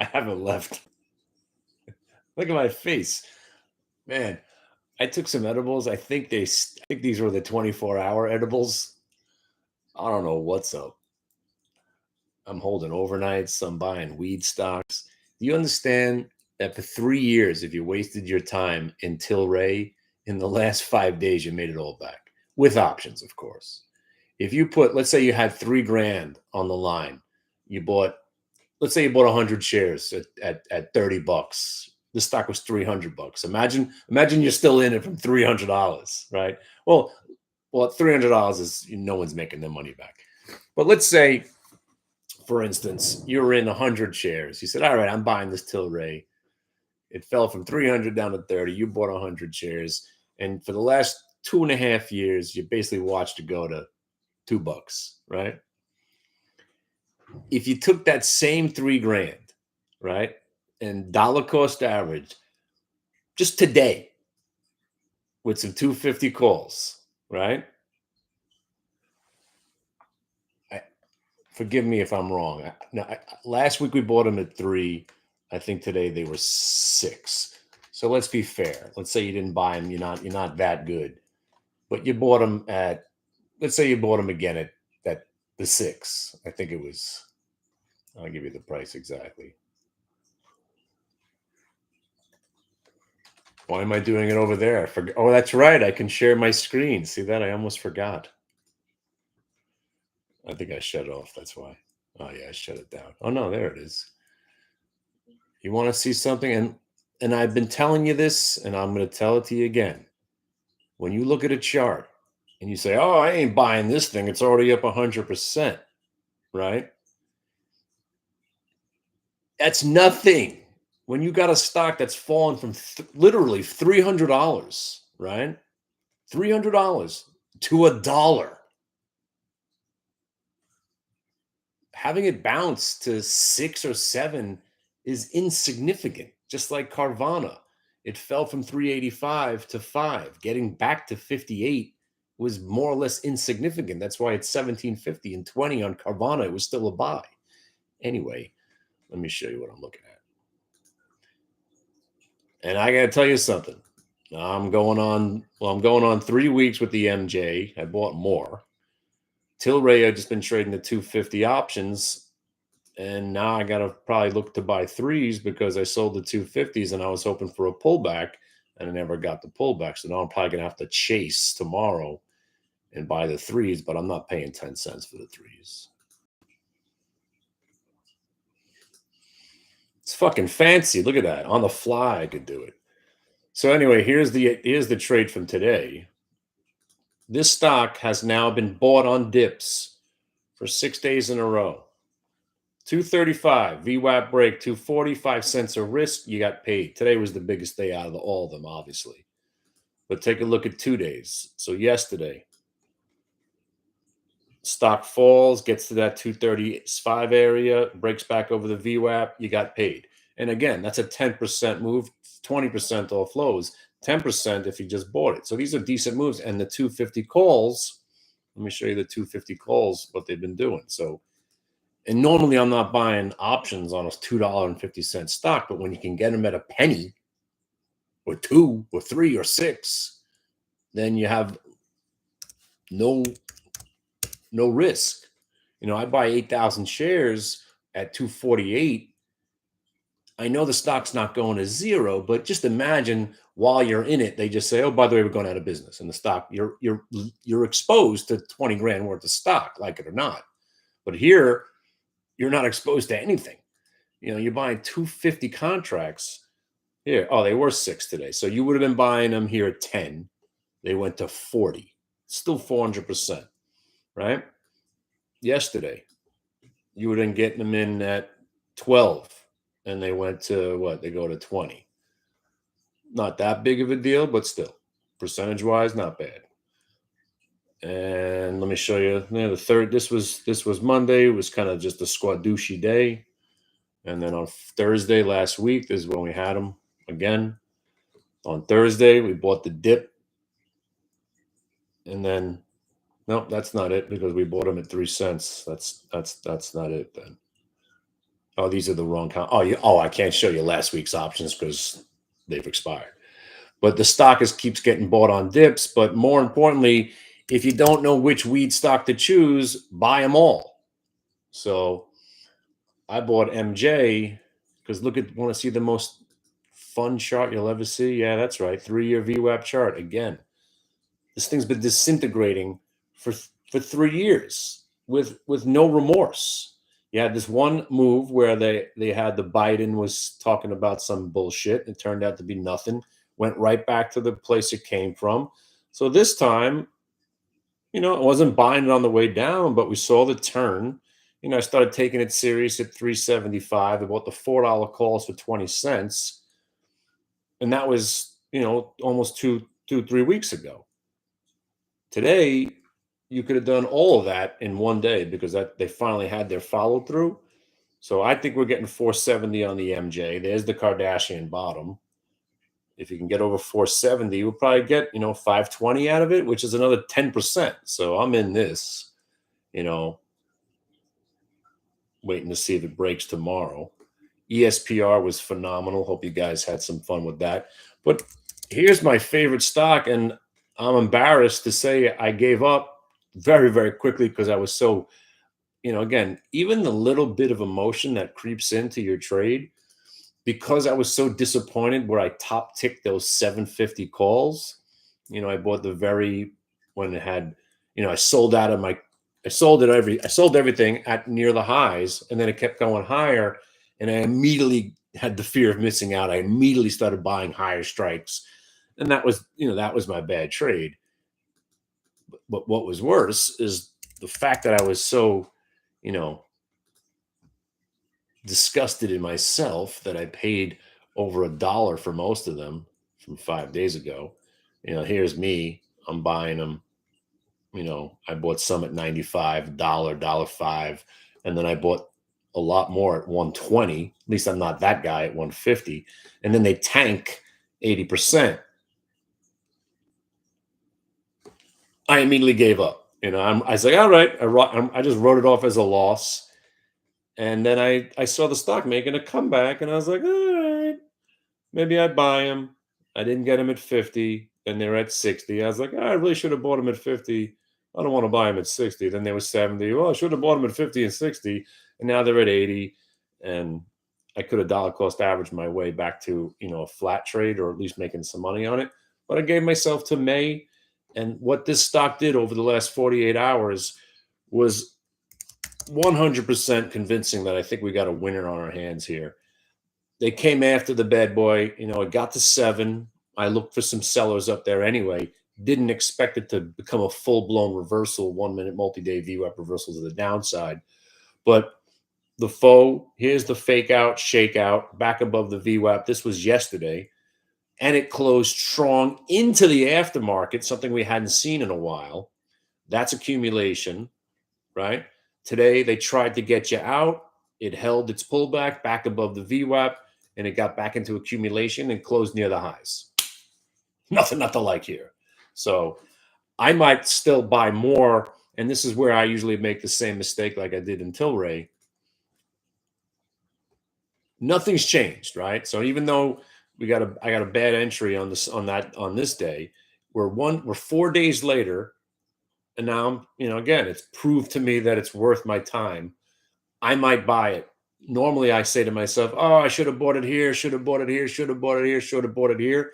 I haven't left. Look at my face, man. I took some edibles. I think these were the 24-hour edibles. I don't know what's up. I'm holding overnights. I'm buying weed stocks. Do you understand that for 3 years, if you wasted your time in Tilray, in the last 5 days, you made it all back with options, of course. If you put, let's say you had 3 grand on the line, you bought, let's say you bought 100 shares at $30. The stock was $300. Imagine you're still in it from $300, right? Well, $300 is no one's making their money back. But let's say, for instance, you're in 100 shares. You said, all right, I'm buying this Tilray. It fell from 300 down to 30. You bought 100 shares. And for the last 2.5 years, you basically watched it go to $2, right? If you took that same 3 grand, right, and dollar cost average, just today with some 250 calls, right? Forgive me if I'm wrong. Last week we bought them at 3. I think today they were 6. So let's be fair. Let's say you didn't buy them. You're not that good, but you bought them at. Let's say you bought them again at the 6. I think it was. I'll give you the price exactly. Why am I doing it over there? Oh, that's right. I can share my screen. See that? I almost forgot. I think I shut it off. That's why. Oh yeah, I shut it down. Oh no, there it is. You want to see something? And I've been telling you this, and I'm going to tell it to you again. When you look at a chart and you say, "Oh, I ain't buying this thing. It's already up 100%," right? That's nothing. When you got a stock that's fallen from literally $300, right? $300 to $1. Having it bounce to 6 or 7 is insignificant. Just like Carvana, it fell from 385 to 5. Getting back to 58 was more or less insignificant. That's why it's 1750 and 20 on Carvana. It was still a buy. Anyway, let me show you what I'm looking at. And I got to tell you something. I'm going on 3 weeks with the MJ. I bought more. Tilray, I've just been trading the 250 options, and now I got to probably look to buy threes because I sold the 250s and I was hoping for a pullback, and I never got the pullback. So now I'm probably going to have to chase tomorrow and buy the threes, but I'm not paying 10 cents for the threes. It's fucking fancy. Look at that. On the fly, I could do it. So anyway, here's the trade from today. This stock has now been bought on dips for 6 days in a row. 235 VWAP break, 245 cents a risk. You got paid. Today was the biggest day out of all of them, obviously. But take a look at 2 days. So yesterday, stock falls, gets to that 235 area, breaks back over the VWAP. You got paid. And again, that's a 10% move, 20% all flows, 10% if you just bought it. So these are decent moves. And the 250 calls, let me show you the 250 calls, what they've been doing. So, and normally I'm not buying options on a $2.50 stock, but when you can get them at a penny or 2 or 3 or 6, then you have no risk. I buy 8,000 shares at 248. I know the stock's not going to zero, but just imagine while you're in it, they just say, "Oh, by the way, we're going out of business." And the stock, you're exposed to 20 grand worth of stock, like it or not. But here, you're not exposed to anything. You're buying 250 contracts here. Oh, they were 6 today. So you would have been buying them here at 10. They went to 40. Still 400%, right? Yesterday, you would have been getting them in at 12, and they went to what? They go to 20. Not that big of a deal, but still, percentage-wise, not bad. And let me show you. The third. This was Monday. It was kind of just a squadouche day. And then on Thursday last week, this is when we had them again. On Thursday, we bought the dip. And then, nope, that's not it because we bought them at 3 cents. That's not it then. Oh, these are the wrong oh, oh, I can't show you last week's options because they've expired. But the stock keeps getting bought on dips. But more importantly, if you don't know which weed stock to choose, buy them all. So I bought MJ because want to see the most fun chart you'll ever see? Yeah, that's right. 3-year VWAP chart again. This thing's been disintegrating for 3 years with no remorse. You had this one move where they had the Biden was talking about some bullshit. It turned out to be nothing. Went right back to the place it came from. So this time, it wasn't buying it on the way down, but we saw the turn. I started taking it serious at 375. I bought the $4 calls for 20 cents. And that was, almost 3 weeks ago. Today, you could have done all of that in one day because they finally had their follow through. So I think we're getting 470 on the MJ. There's the Kardashian bottom. If you can get over 470, we'll probably get, 520 out of it, which is another 10%. So I'm in this, waiting to see if it breaks tomorrow. ESPR was phenomenal. Hope you guys had some fun with that. But here's my favorite stock, and I'm embarrassed to say I gave up very, very quickly because I was so, again, even the little bit of emotion that creeps into your trade, because I was so disappointed where I top ticked those 750 calls. I bought when it had, I sold everything at near the highs, and then it kept going higher, and I immediately had the fear of missing out. I immediately started buying higher strikes, and that was my bad trade. But what was worse is the fact that I was so, disgusted in myself that I paid over $1 for most of them from 5 days ago. Here's me. I'm buying them. I bought some at $95, $1.05, and then I bought a lot more at 120. At least I'm not that guy at 150. And then they tank 80%. I immediately gave up. I was like, all right. I just wrote it off as a loss. And then I saw the stock making a comeback, and I was like, all right, maybe I buy them. I didn't get them at 50, and they're at 60. I was like, I really should have bought them at 50. I don't want to buy them at 60. Then they were 70. Well, I should have bought them at 50 and 60, and now they're at 80. And I could have dollar cost averaged my way back to a flat trade, or at least making some money on it. But I gave myself to May, and what this stock did over the last 48 hours was 100% convincing that I think we got a winner on our hands here. They came after the bad boy. It got to 7. I looked for some sellers up there anyway. Didn't expect it to become a full-blown reversal, 1-minute multi-day VWAP reversal to the downside. But here's the fake out, shakeout, back above the VWAP. This was yesterday. And it closed strong into the aftermarket, something we hadn't seen in a while. That's accumulation, right? Today, they tried to get you out. It held its pullback back above the VWAP, and it got back into accumulation and closed near the highs. Nothing not to like here. So I might still buy more, and this is where I usually make the same mistake like I did in Tilray. Nothing's changed, right? So even though I got a bad entry on this day, we're 4 days later, and now again, it's proved to me that it's worth my time. I might buy it. Normally, I say to myself, oh, I should have bought it here, should have bought it here, should have bought it here, should have bought it here.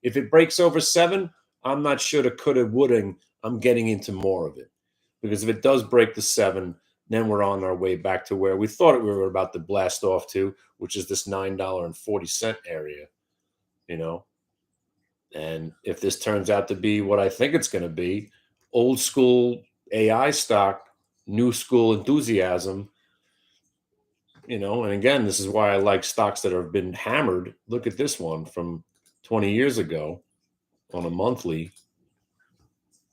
If it breaks over 7, I'm not shoulda, coulda, woulda. I'm getting into more of it. Because if it does break the 7, then we're on our way back to where we thought we were about to blast off to, which is this $9.40 area, And if this turns out to be what I think it's going to be, old school AI stock, new school enthusiasm, and again, this is why I like stocks that have been hammered. Look at this one from 20 years ago on a monthly.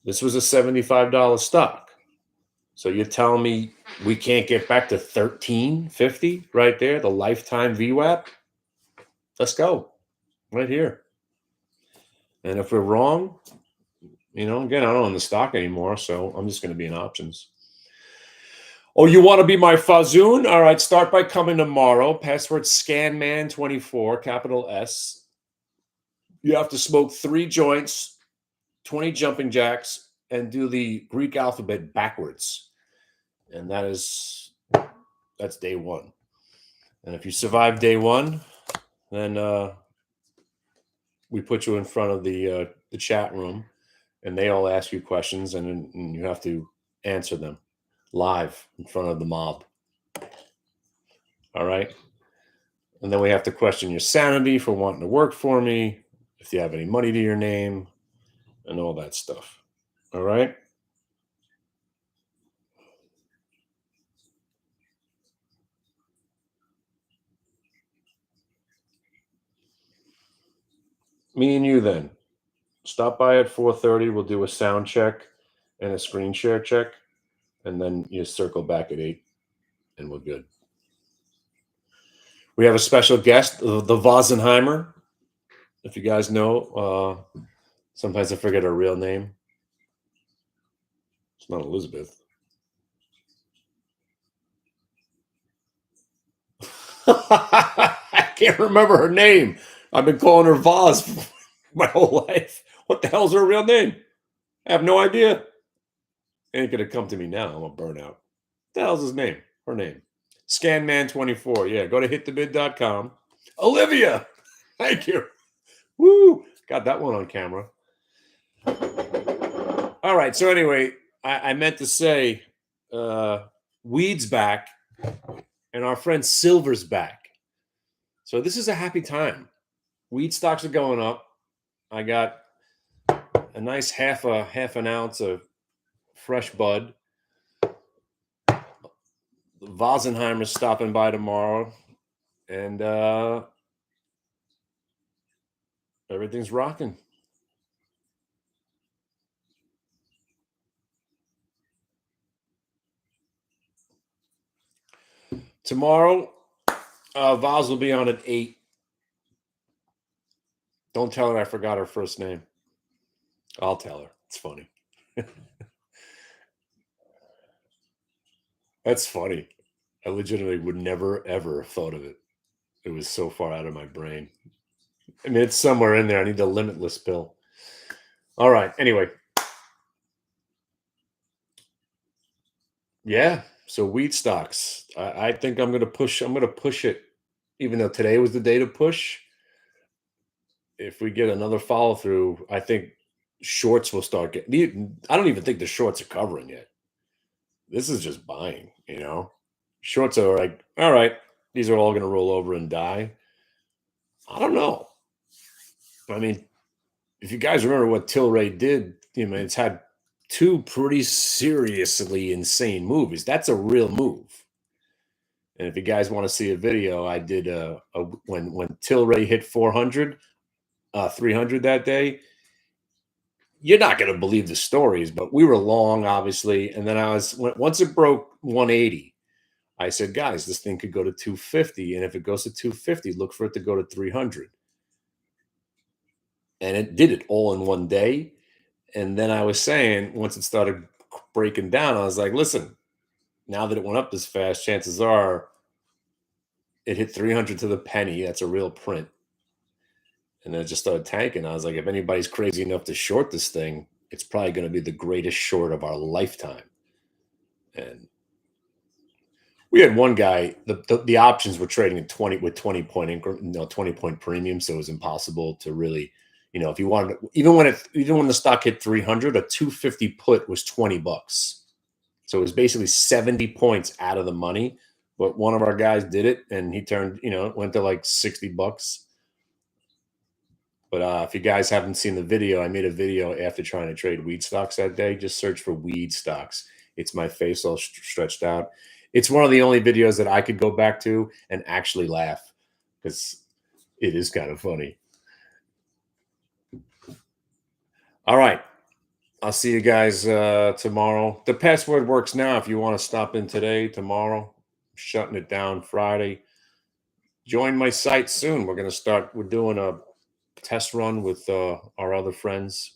This was a $75 stock. So you're telling me we can't get back to 1350 right there, the lifetime VWAP? Let's go right here. And if we're wrong, again, I don't own the stock anymore, so I'm just going to be in options. Oh, you want to be my Fazoon? All right, start by coming tomorrow. Password Scanman24, capital S. You have to smoke 3 joints, 20 jumping jacks, and do the Greek alphabet backwards. And that's day 1. And if you survive day 1, then we put you in front of the chat room, and they all ask you questions, and you have to answer them live in front of the mob. All right. And then we have to question your sanity for wanting to work for me, if you have any money to your name, and all that stuff. All right. Me and you then. Stop by at 4:30. We'll do a sound check and a screen share check, and then you circle back at 8, and we're good. We have a special guest, the Vosenheimer. If you guys know, sometimes I forget her real name. It's not Elizabeth. I can't remember her name. I've been calling her Voz my whole life. What the hell's her real name? I have no idea. Ain't gonna come to me now. I'm a burnout. What the hell's his name? Her name. Scanman24. Yeah, go to hitthebid.com. Olivia! Thank you. Woo! Got that one on camera. All right. So anyway, I meant to say weed's back and our friend Silver's back. So this is a happy time. Weed stocks are going up. I got a nice half an ounce of fresh bud. Vosenheimer's stopping by tomorrow, and everything's rocking. Tomorrow, Voz will be on at 8. Don't tell her I forgot her first name. I'll tell her. It's funny. That's funny. I legitimately would never, ever have thought of it. It was so far out of my brain. I mean, it's somewhere in there. I need the Limitless pill. All right. Anyway. Yeah. So weed stocks. I think I'm gonna push it, even though today was the day to push. If we get another follow through, I think shorts will start getting. I don't even think the shorts are covering yet. This is just buying, Shorts are like, all right, these are all going to roll over and die. I don't know. I mean, if you guys remember what Tilray did, it's had 2 pretty seriously insane moves. That's a real move. And if you guys want to see a video, I did when Tilray hit 400, 300 that day. You're not going to believe the stories, but we were long, obviously. And then once it broke 180, I said, guys, this thing could go to 250. And if it goes to 250, look for it to go to 300. And it did it all in one day. And then I was saying, once it started breaking down, I was like, listen, now that it went up this fast, chances are it hit 300 to the penny. That's a real print. And then it just started tanking. I was like, if anybody's crazy enough to short this thing, it's probably going to be the greatest short of our lifetime. And we had one guy, the options were trading at 20 with 20 point premium. So it was impossible to really, if you wanted, even when the stock hit 300, a 250 put was $20. So it was basically 70 points out of the money. But one of our guys did it, and he turned, it went to like $60. But if you guys haven't seen the video, I made a video after trying to trade weed stocks that day. Just search for weed stocks. It's my face all stretched out. It's one of the only videos that I could go back to and actually laugh, because it is kind of funny. All right. I'll see you guys tomorrow. The password works now if you want to stop in today, tomorrow. Shutting it down Friday. Join my site soon. We're doing a test run with our other friends.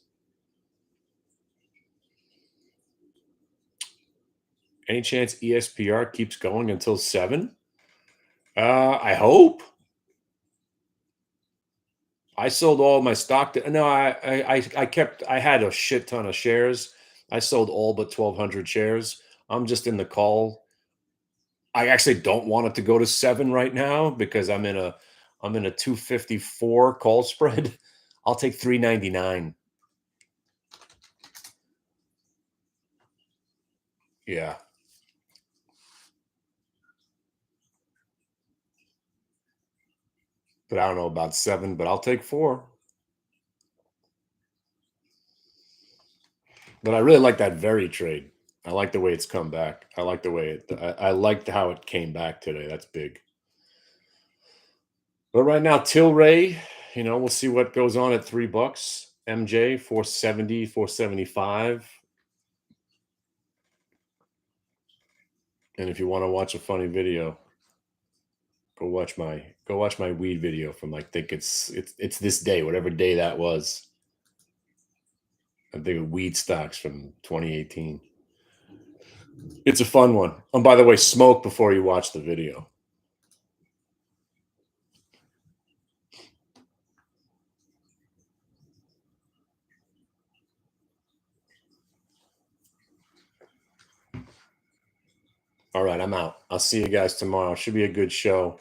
Any chance ESPR keeps going until 7? I hope. I sold all my stock. No, I kept. I had a shit ton of shares. I sold all but 1,200 shares. I'm just in the call. I actually don't want it to go to 7 right now because I'm in a 254 call spread. I'll take 399. Yeah, but I don't know about 7, but I'll take 4. But I really like that very trade. I like the way it's come back. I like the way it. I liked how it came back today. That's big. But right now, Tilray, we'll see what goes on at $3. MJ 470, 475. And if you want to watch a funny video, go watch my weed video from, I think it's this day, whatever day that was. I think weed stocks from 2018. It's a fun one. And by the way, smoke before you watch the video. All right, I'm out. I'll see you guys tomorrow. Should be a good show.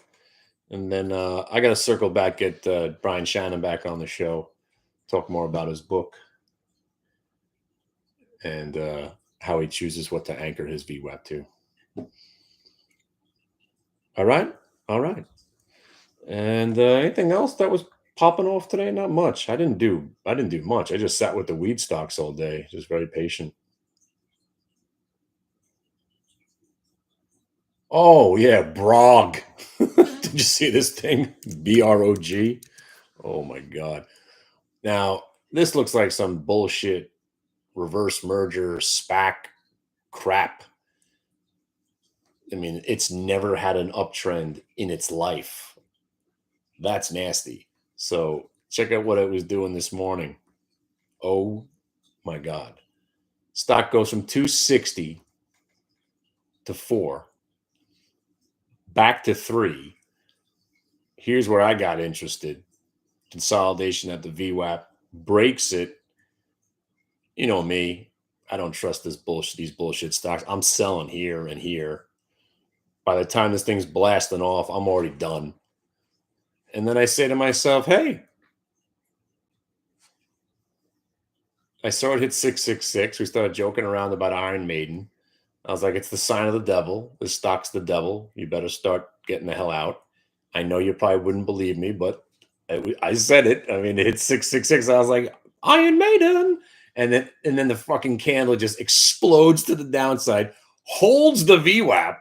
And then I got to circle back, get Brian Shannon back on the show, talk more about his book and how he chooses what to anchor his VWAP to. All right. All right. And anything else that was popping off today? Not much. I didn't do much. I just sat with the weed stocks all day, just very patient. Oh yeah, Brog. Did you see this thing? BROG. Oh my god. Now, this looks like some bullshit reverse merger SPAC crap. I mean, it's never had an uptrend in its life. That's nasty. So check out what it was doing this morning. Oh my God. Stock goes from 260 to 4, back to 3. Here's where I got interested. Consolidation at the VWAP, breaks it. You know me. I don't trust these bullshit stocks. I'm selling here and here. By the time this thing's blasting off, I'm already done. And then I say to myself, hey, I saw it hit 666. We started joking around about Iron Maiden. I was like, it's the sign of the devil. This stock's the devil. You better start getting the hell out. I know you probably wouldn't believe me, but I said it. I mean, it hit 666. I was like, Iron Maiden. And then the fucking candle just explodes to the downside, holds the VWAP,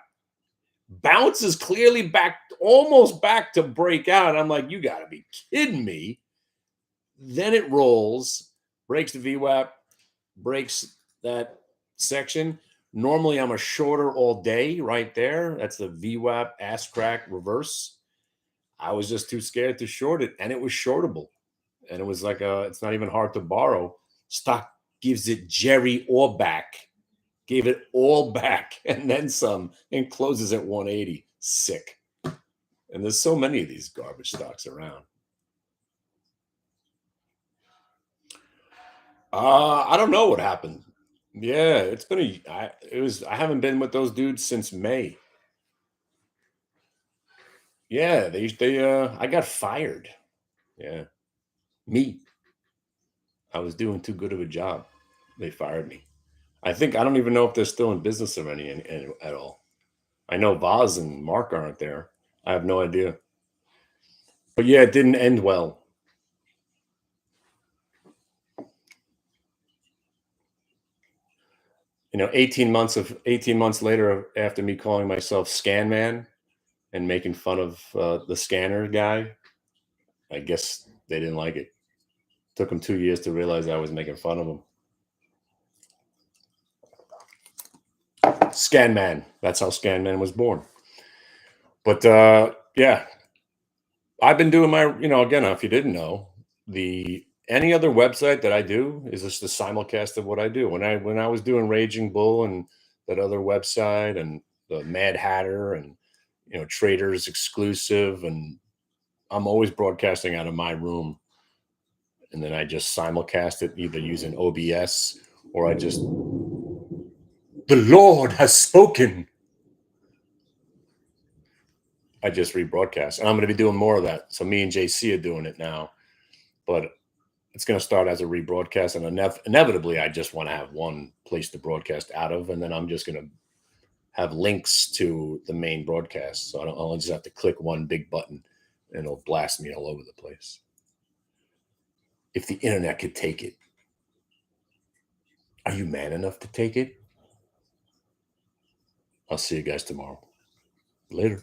bounces clearly back, almost back to break out. I'm like, you got to be kidding me. Then it rolls, breaks the VWAP, breaks that section. Normally, I'm a shorter all day right there. That's the VWAP ass crack reverse. I was just too scared to short it, and it was shortable. And it was like, it's not even hard to borrow. Stock gives it Jerry or back, gave it all back, and then some, and closes at 180. Sick. And there's so many of these garbage stocks around. I don't know what happened. Yeah, it's been I haven't been with those dudes since May. Yeah, I got fired. Yeah. Me. I was doing too good of a job. They fired me. I don't even know if they're still in business or any at all. I know Vaz and Mark aren't there. I have no idea. But yeah, it didn't end well. 18 months later, after me calling myself Scan Man and making fun of the scanner guy, I guess they didn't like it. Took them 2 years to realize I was making fun of them. Scan Man. That's how Scan Man was born. But yeah, I've been doing my, again, if you didn't know, any other website that I do is just a simulcast of what I do. When I was doing Raging Bull and that other website, and the Mad Hatter, and Traders Exclusive, and I'm always broadcasting out of my room, and then I just simulcast it either using OBS or the Lord has spoken. I just rebroadcast, and I'm going to be doing more of that. So me and JC are doing it now, but it's going to start as a rebroadcast, and inevitably, I just want to have one place to broadcast out of, and then I'm just going to have links to the main broadcast, so I'll just have to click one big button, and it'll blast me all over the place. If the internet could take it, are you man enough to take it? I'll see you guys tomorrow. Later.